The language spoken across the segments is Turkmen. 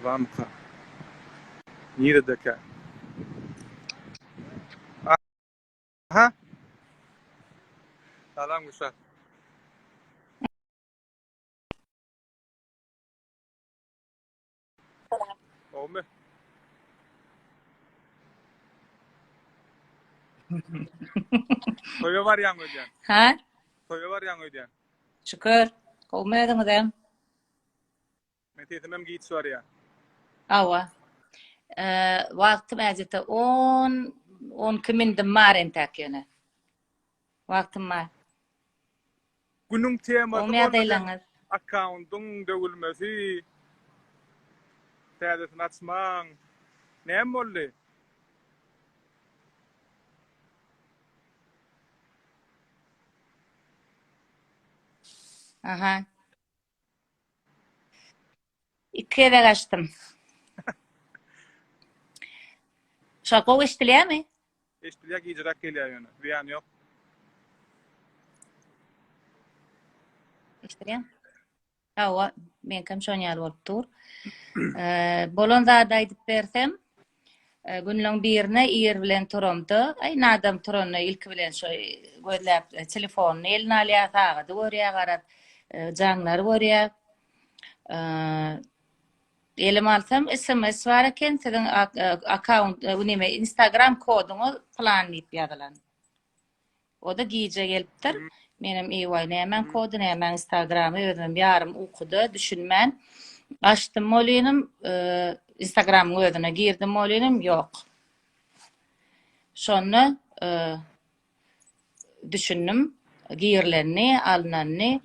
Vamka. Neredeki? Aha. Salam Gülşah. Olma. Toya var yan ödyen. Ha? Toya var yan ödyen. Şükür. Olmadınız hem. Metetimem giyit var ya. Awa. Vaktim azete 10 kimindim var entek yine. Vaktim var. Günün teması Olmaya deylanız. Account'un dövülmesi. Täzetin açmaň. Näme boldy? Aha. 2'ye de kaçtım. Şaka iştiliyor mi? Eşbilyak icrak gelýär ýöne. Ziyan ýok. İştiliyor. Awa. Men kam şonyal bolup dur. Bolon zada aýdyp bersem, günlüň birine ýer bilen turamdy. Ay nadam turany ilk bilen şo gözläp telefonyny eline alýar, tagady görýär, garat jaňlary görýär. Elim alsam SMS var eken, sizin account, Instagram koduňy planlayıp ýazylan. O da giýje gelipdir. Menem eýway nämen kodu, nämen Instagramy özüm ýarym ukudy, düşünmän. Açtım molynym, Instagram'ın özüne girdim molynym, ýok. Şonu düşündüm, giýirlerini, alnanny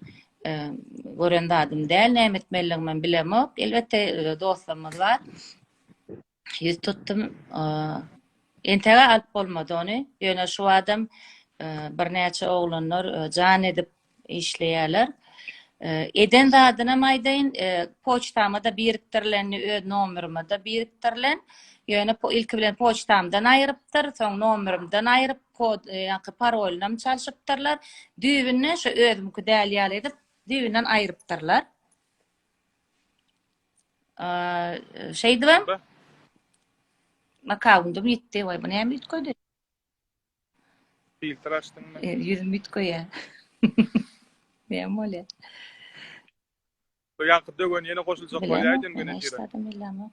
görende adım däl, näme etmeliligimi bilemok. Elbette dostlarymyz var. Ýüz tuttum, entege alyp bolmady ony. Ýöne şu adam bir näçe oglanlar jan edip işleýärler. Eden zadyna maýdaýyn poçtama da birikdirilenni öz nomerime da birikdirilen. Ýöne ilki bilen poçtamdan aýrypdyr, soň nomerimden aýryp kod ýa-da parolynam çalşypdyrlar. Düýbünne şu özümki däl ýaly edip düýbünden aýrypdyrlar. Şeýdibem? Makawundum ýitdi, way bu näme ýitkoýdy? Filtre açdyňmy? Yüzüm ýitkoýa. Näme bolýar? Bu ýaky dögen ýene goşulsak bolýardy gene şeýle. Näştadım bilemem.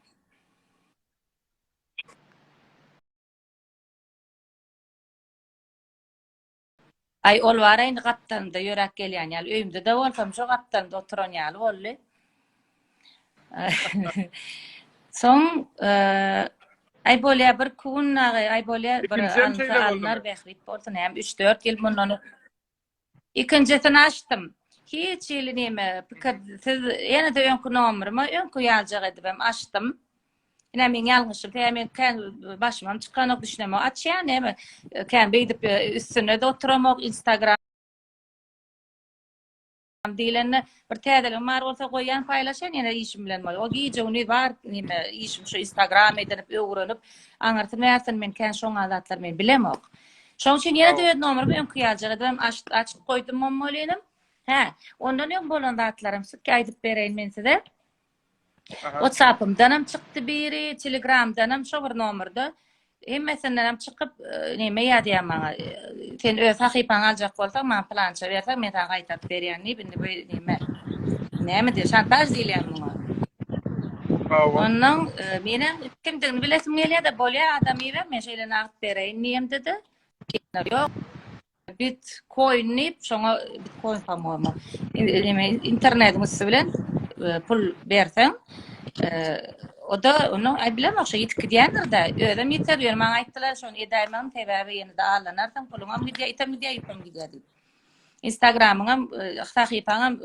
Ay ol var indi gattandy ýörek gelýän ýaly öýümde de bolsam şo gattandy oturan ýaly boldy. Soň ay bolýar bir kun ay bolýar bir anlar behrit bolsa hem 3-4 ýyl mundan ikincisini açtım. Hiç ýyly näme siz ýene de öňkü nomerimi öňkü ýaljak edibem açtım. Ine men ýalňyşym, men kan başymam çykanok düşünemem. Açýan näme kan beýdip üstüne de oturamak Instagram diýlenne bir täzelim bar bolsa goýan paýlaşan ýene işim bilen bol. O giýje uny bar näme işim şu Instagram edip öwrenip aňartym näsen men kan şoň adatlar men bilemok. Şoň üçin ýene de nomerimi öňkü ýaljak edibem açyp goýdum molynym. Ondan ýok bolan zatlarym syk aýdyp bereýin men size. WhatsApp'ımdan hem çıktı biri, Telegram'dan hem şu bir nomerde. Hemmesinden hem çıkıp näme ýadýar maňa. Sen öz hakypaň aljak bolsaň, men plança berseň, men sana gaýtaryp berýän näme. Näme diýär, şantaj diýilýär muňa. Ondan menem kimdigini bilesim gelýär de bolýar adam ýer, men şeýle agyp bereýin näme dedi. Ýok. Bitcoin'ni şoňa Bitcoin pamyma. Internet bilen pul bersen o da onu ay bilemok şo ýetkidýändir da özüm ýeter maňa aýtdylar şonu edäýmem täbäbi ýene de alanarsan puluňam gidýär item gidýär. Instagramyňam sahypaňam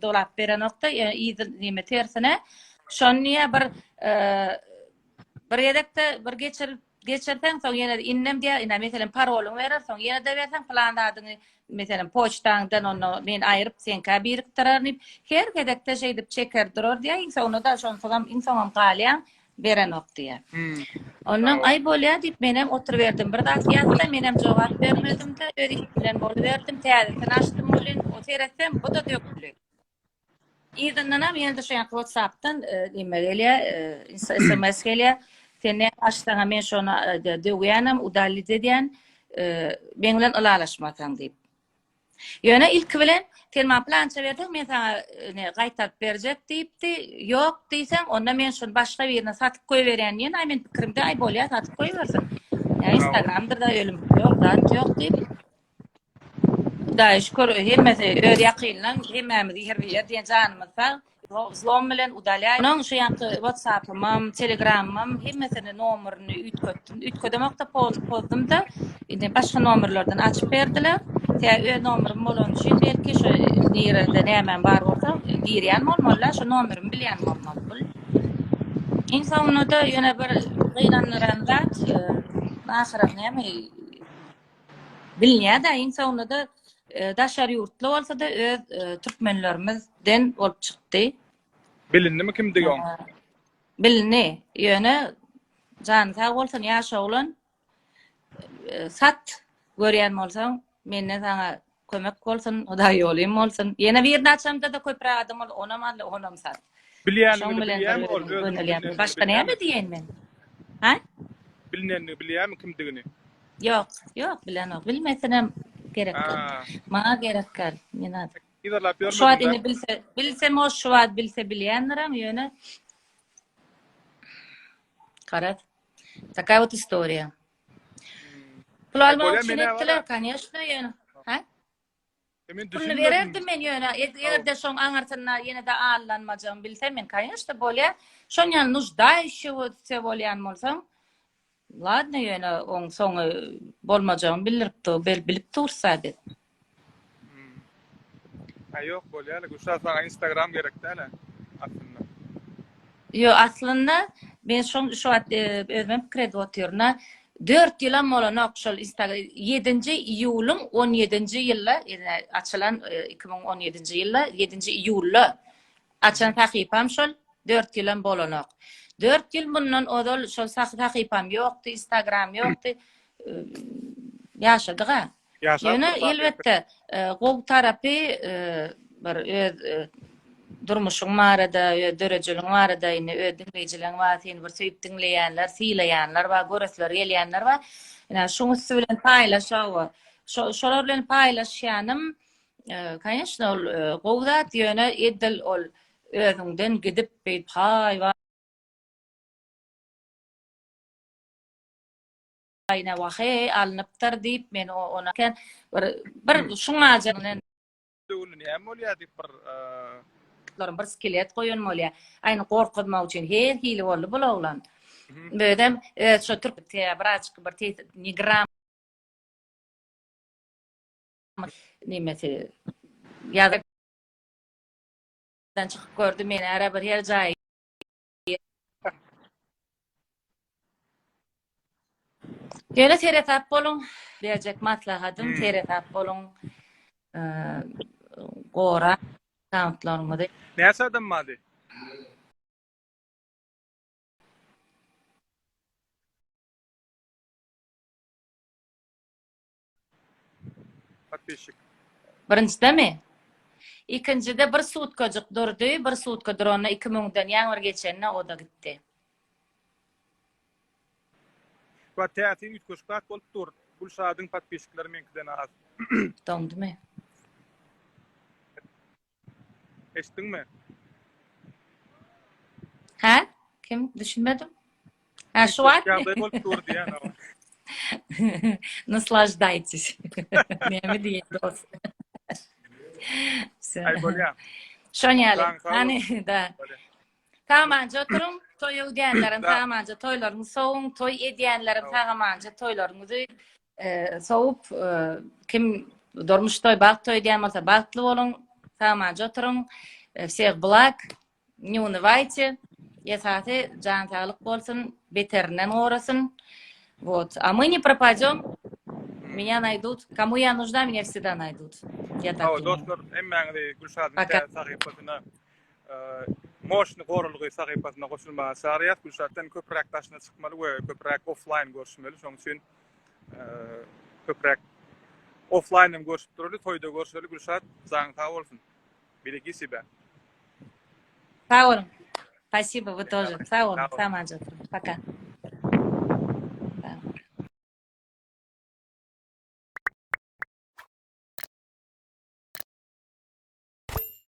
dolap beren nokta ýa-da näme tersine şonu bir ýerdekde bir geçirsen soň ýene innem diýär, ine meselem paroluň berer, soň ýene de bersen planladyňy meselem poçtaňdan onu men aýryp senkä biriktirerni her gedekde şeýdip çeker durur diýär, soňra da şonsoňam insanam galýan beren okdyýar. Ondan ay bolýar diýip menem oturup berdim. Bir zat ýazsa menem jogap bermedim de öýdük bilen bolup berdim. Täzeden açdym bolyn, o teretsem bu da döküldü. İzindənəm ýene-de şu WhatsApp'tan nime gelýär, SMS gelýär. Seni açsaňa men şonu döwýänəm, udallyk edýän, men bilen ulalaşmasaň diýip. Ýöne ilki bilen sen ma plança berdiň, men sana gaýtaryp berjek diýipdi. Ýok diýsen, onda men şunu başga birine satyp goýberýän ýene, men pikirimde ay bolýar, satyp goýbersin. Instagram'da da ölüm ýok, zat ýok diýip. Da şükür hemmesi öz ýakynlan hemmemiz her bir ýerde janymyzda zlom bilen udalýar. Onuň şu ýaky WhatsApp'ym, Telegram'ym hemmesini nomerini ütkötdim. Ütködemekde pozdumda indi başga nomerlerden açyp berdiler. Öz nomerim bolan üçin belki şu ýerde nämen bar bolsa dirýän bolmaly, şu nomerimi bilýän bolmaly. İnsan da ýöne bir gynanýan zat, ahyrat näme bilýär-de insan da daşary ýurtly bolsa da öz türkmenlerimizden bolup çykdy. Bilindimi kimdigi oň? Bilini, ýöne jan sag bolsan ýaşaglan sat görýän bolsaň menne sana kömek bolsun, Hudaý ýolym bolsun. Ýene bir näçemde de köpräk adam ol, onam sat. Bilýän ol Başga näme diýen men? Ha? Bilinenini bilýärmi kimdigini? Ýok, bilen ok. Bilmesenem gerek. Maňa gerek gal. Mena. Ýa-da Şu adını bilsem o şu ad bilse bilýändirim ýöne. Karat. Такая вот история. Bular üçin etdiler, конечно, ýöne. Ha? Bunu bererdim men ýöne. Eger de şoň aňartyna ýene de allanmajam bilsem men, конечно, bolýar. Şoňa нуждающийся bolýan bolsam, ладно ýöne oň soňy bolmajam biliripdi, bilip dursa dedi. Ýok bolýar, guşa Instagram gerekdi hele. Aslında. Yo aslında ben şu özüm kredi oturna 4 ýylam bolan şol Instagram 7-nji iýulyň 17-nji ýylda açylan 2017-nji ýylda 7-nji iýulda açan sahypam şol 4 ýylam bolan. 4 ýyl bundan odol şol sahypam ýokdy, Instagram ýokdy. Ýaşadyk-a. Ýöne elbetde gowy tarapy bir öz durmuşyň barada, döreceliň barada, ine öz dinleýijileň barada, seni bir söýüp dinleýänler, syýlaýanlar we göresler gelýänler we ina şoňy siz bilen paýlaşaw. Şolar bilen paýlaşýanym, конечно, ol gowy zat ýöne edil ol özüňden gidip haý ayna wahy alnypdyr diýip men ona bir şuňa janyň näme bolýar diýip bir skelet goýan bolýar. Aýny gorkutmak üçin her hili boldy bulan. Beýdem şu türk teabraçky bir nigram nimesi ýa-da dan çykyp gördü meni ara bir ýer jaý. Ýöne teretap bolun, berjek maslahatym teretap bolun. Gora tantlarmady. Näse adammady? Patpeşik. Birinçidemi? İkincide bir sutkajyk durdy, bir sutka durana 2000-den ýaňyr geçenne o da gitdi. Bu teatrin ütköşkat bolup dur. Gulşadyň patpeşikleri menkiden az. Döndümi? Eşitdiňmi? Ha? Kim? Düşünmedim. Ha, şu an. Ýagdaý bolup dur diýen o. Наслаждайтесь. Näme diýen dost. Ay bolýar. Şoňaly. Hani da. Tamanca oturum, toy edýänlerim tamanca toýlaryň soňuň, toy edýänlerim tamanca toýlaryňyzy soňup kim durmuştoy bak toy edýän bolsa baktly bolun, tamanca oturum. Всех благ. Не унывайте. Ýa-da jan saglyk bolsun, beterinden gorasyn. Вот. А мы не пропадем. Меня найдут. Кому я нужна, меня всегда найдут. Я так думаю. Dostlar, emmäňi Gülşadyň sahypasyna moşny gorulgy sahypasyna goşulmagy sarýat. Gülşatdan köpräk taşyna çykmaly we köpräk offline görüşmeli. Şoň üçin köpräk offline görüşüp durdy, toýda görüşmeli. Gülşat, zaň sag bolsun. Bilegi sibe. Sağ olun. Спасибо, вы тоже. Sağ olun. Sağ olun. Пока.